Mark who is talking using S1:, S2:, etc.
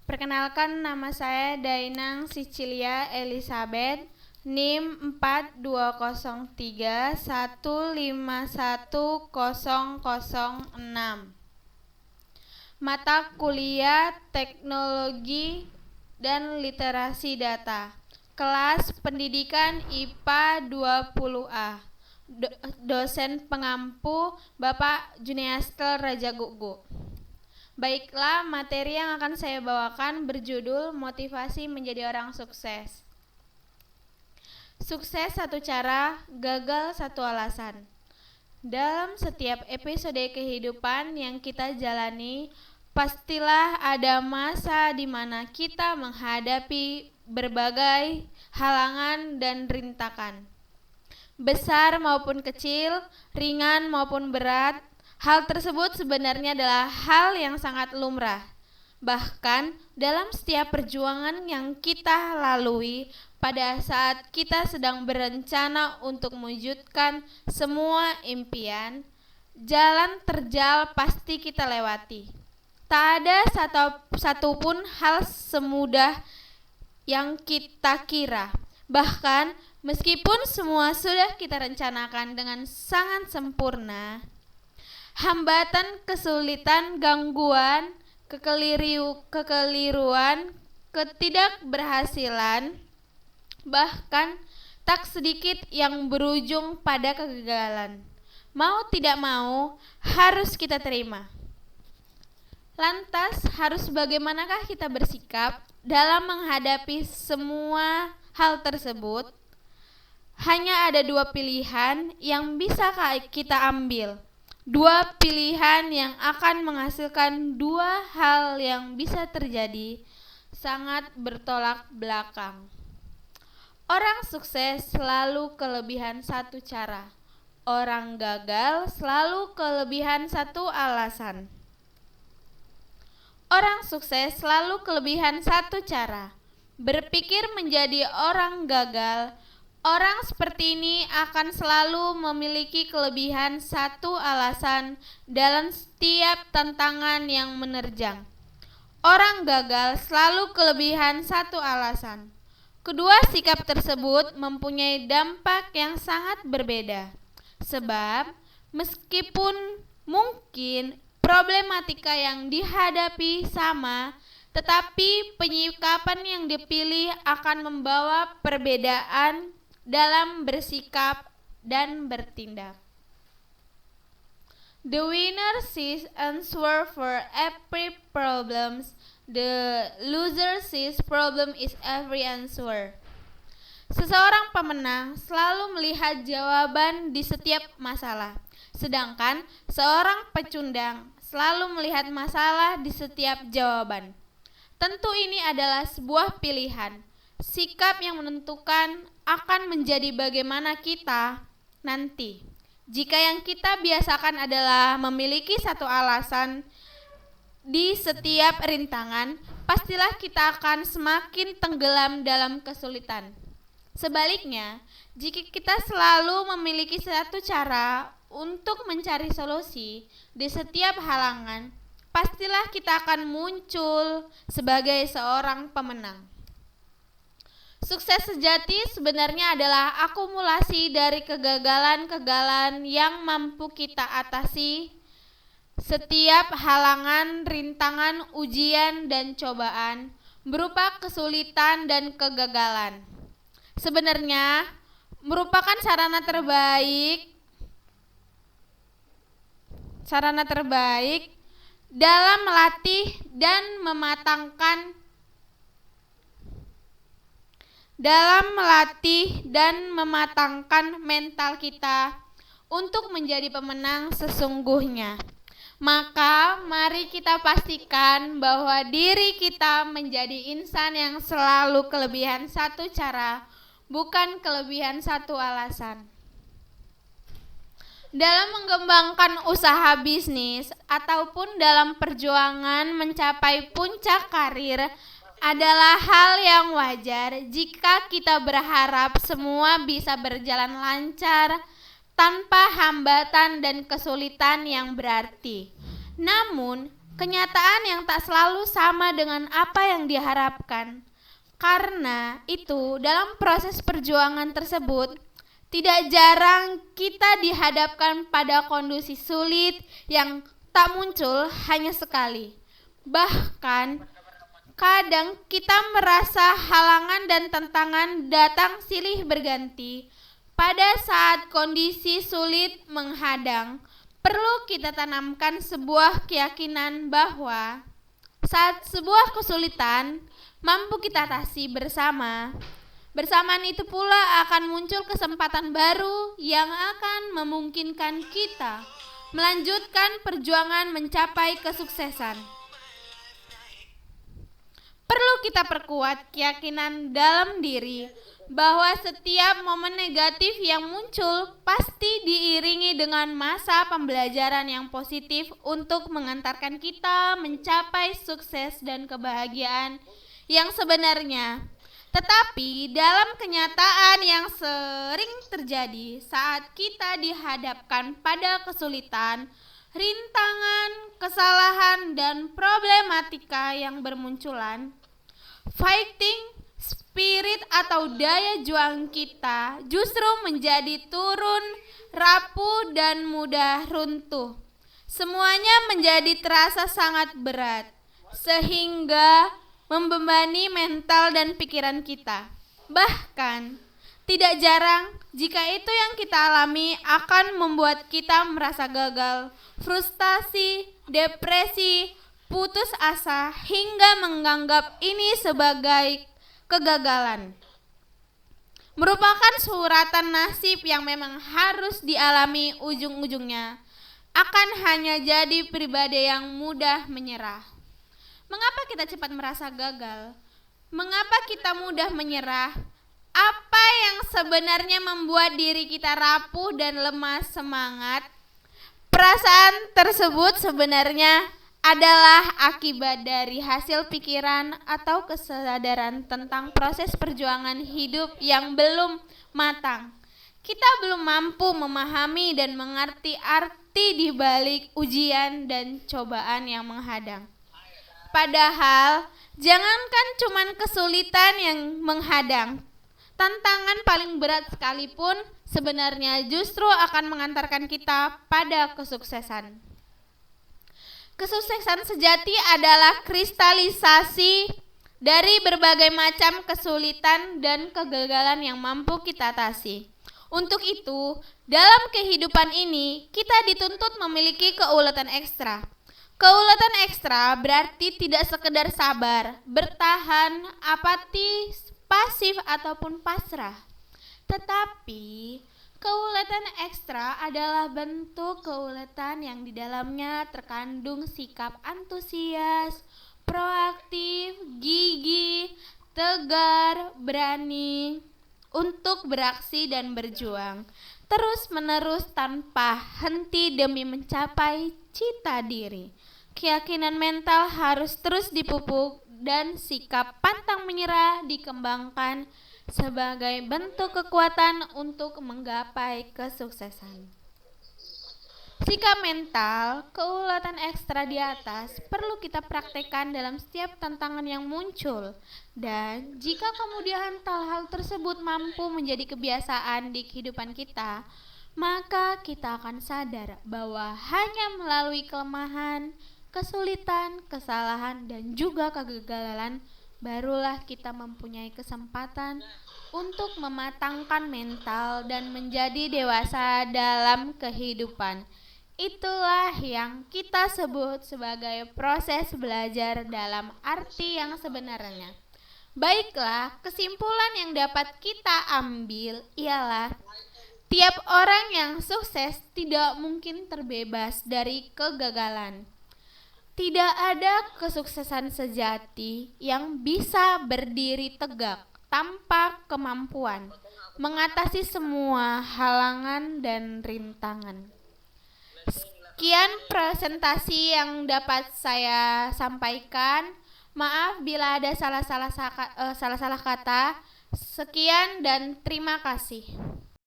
S1: Perkenalkan, nama saya Dainang Sicilia Elizabeth, NIM 4203151006. Mata kuliah Teknologi dan Literasi Data. Kelas Pendidikan IPA 20A. Dosen pengampu Bapak Juniastel Rajagugu. Baiklah, materi yang akan saya bawakan berjudul Motivasi Menjadi Orang Sukses. Sukses satu cara, gagal satu alasan. Dalam setiap episode kehidupan yang kita jalani, pastilah ada masa di mana kita menghadapi berbagai halangan dan rintangan. Besar maupun kecil, ringan maupun berat, hal tersebut sebenarnya adalah hal yang sangat lumrah. Bahkan dalam setiap perjuangan yang kita lalui pada saat kita sedang berencana untuk mewujudkan semua impian, jalan terjal pasti kita lewati. Tak ada satupun hal semudah yang kita kira. Bahkan meskipun semua sudah kita rencanakan dengan sangat sempurna, hambatan, kesulitan, gangguan, kekeliruan, ketidakberhasilan, bahkan tak sedikit yang berujung pada kegagalan. Mau tidak mau, harus kita terima. Lantas, harus bagaimanakah kita bersikap dalam menghadapi semua hal tersebut? Hanya ada dua pilihan yang bisa kita ambil. Dua pilihan yang akan menghasilkan dua hal yang bisa terjadi sangat bertolak belakang. Orang sukses selalu kelebihan satu cara. Orang gagal selalu kelebihan satu alasan. Orang sukses selalu kelebihan satu cara. Berpikir menjadi orang gagal. Orang seperti ini akan selalu memiliki kelebihan satu alasan dalam setiap tantangan yang menerjang. Orang gagal selalu kelebihan satu alasan. Kedua sikap tersebut mempunyai dampak yang sangat berbeda. Sebab meskipun mungkin problematika yang dihadapi sama, tetapi penyikapan yang dipilih akan membawa perbedaan dalam bersikap dan bertindak. The winner sees answer for every problem. The loser sees problem is every answer. Seseorang pemenang selalu melihat jawaban di setiap masalah, sedangkan seorang pecundang selalu melihat masalah di setiap jawaban. Tentu ini adalah sebuah pilihan. Sikap yang menentukan akan menjadi bagaimana kita nanti. Jika yang kita biasakan adalah memiliki satu alasan di setiap rintangan, pastilah kita akan semakin tenggelam dalam kesulitan. Sebaliknya, jika kita selalu memiliki satu cara untuk mencari solusi di setiap halangan, pastilah kita akan muncul sebagai seorang pemenang. Sukses sejati sebenarnya adalah akumulasi dari kegagalan-kegagalan yang mampu kita atasi. Setiap halangan, rintangan, ujian, dan cobaan berupa kesulitan dan kegagalan. Sebenarnya merupakan sarana terbaik dalam melatih dan mematangkan mental kita untuk menjadi pemenang sesungguhnya. Maka mari kita pastikan bahwa diri kita menjadi insan yang selalu kelebihan satu cara, bukan kelebihan satu alasan. Dalam mengembangkan usaha bisnis ataupun dalam perjuangan mencapai puncak karir, adalah hal yang wajar jika kita berharap semua bisa berjalan lancar tanpa hambatan dan kesulitan yang berarti. Namun, kenyataan yang tak selalu sama dengan apa yang diharapkan. Karena itu, dalam proses perjuangan tersebut, tidak jarang kita dihadapkan pada kondisi sulit yang tak muncul hanya sekali. Bahkan, kadang kita merasa halangan dan tantangan datang silih berganti. Pada saat kondisi sulit menghadang, perlu kita tanamkan sebuah keyakinan bahwa saat sebuah kesulitan mampu kita atasi bersama, bersamaan itu pula akan muncul kesempatan baru yang akan memungkinkan kita melanjutkan perjuangan mencapai kesuksesan. Perlu kita perkuat keyakinan dalam diri bahwa setiap momen negatif yang muncul pasti diiringi dengan masa pembelajaran yang positif untuk mengantarkan kita mencapai sukses dan kebahagiaan yang sebenarnya. Tetapi dalam kenyataan yang sering terjadi saat kita dihadapkan pada kesulitan, rintangan, kesalahan, dan problematika yang bermunculan, fighting spirit atau daya juang kita justru menjadi turun, rapuh, dan mudah runtuh. Semuanya menjadi terasa sangat berat, sehingga membebani mental dan pikiran kita. Bahkan, tidak jarang jika itu yang kita alami akan membuat kita merasa gagal, frustasi, depresi, putus asa, hingga menganggap ini sebagai kegagalan. Merupakan suratan nasib yang memang harus dialami, ujung-ujungnya akan hanya jadi pribadi yang mudah menyerah. Mengapa kita cepat merasa gagal? Mengapa kita mudah menyerah? Apa yang sebenarnya membuat diri kita rapuh dan lemah semangat? Perasaan tersebut sebenarnya adalah akibat dari hasil pikiran atau kesadaran tentang proses perjuangan hidup yang belum matang. Kita belum mampu memahami dan mengerti arti di balik ujian dan cobaan yang menghadang. Padahal, jangankan cuman kesulitan yang menghadang, tantangan paling berat sekalipun sebenarnya justru akan mengantarkan kita pada kesuksesan. Kesuksesan sejati adalah kristalisasi dari berbagai macam kesulitan dan kegagalan yang mampu kita atasi. Untuk itu, dalam kehidupan ini, kita dituntut memiliki keuletan ekstra. Keuletan ekstra berarti tidak sekedar sabar, bertahan, apatis, pasif, ataupun pasrah. Tetapi keuletan ekstra adalah bentuk keuletan yang di dalamnya terkandung sikap antusias, proaktif, gigih, tegar, berani untuk beraksi dan berjuang terus-menerus tanpa henti demi mencapai cita diri. Keyakinan mental harus terus dipupuk dan sikap pantang menyerah dikembangkan sebagai bentuk kekuatan untuk menggapai kesuksesan. Sikap mental, keuletan ekstra di atas perlu kita praktekkan dalam setiap tantangan yang muncul. Dan jika kemudian hal tersebut mampu menjadi kebiasaan di kehidupan kita, maka kita akan sadar bahwa hanya melalui kelemahan, kesulitan, kesalahan, dan juga kegagalan barulah kita mempunyai kesempatan untuk mematangkan mental dan menjadi dewasa dalam kehidupan. Itulah yang kita sebut sebagai proses belajar dalam arti yang sebenarnya. Baiklah, kesimpulan yang dapat kita ambil ialah tiap orang yang sukses tidak mungkin terbebas dari kegagalan. Tidak ada kesuksesan sejati yang bisa berdiri tegak tanpa kemampuan mengatasi semua halangan dan rintangan. Sekian presentasi yang dapat saya sampaikan. Maaf bila ada salah-salah kata. Sekian dan terima kasih.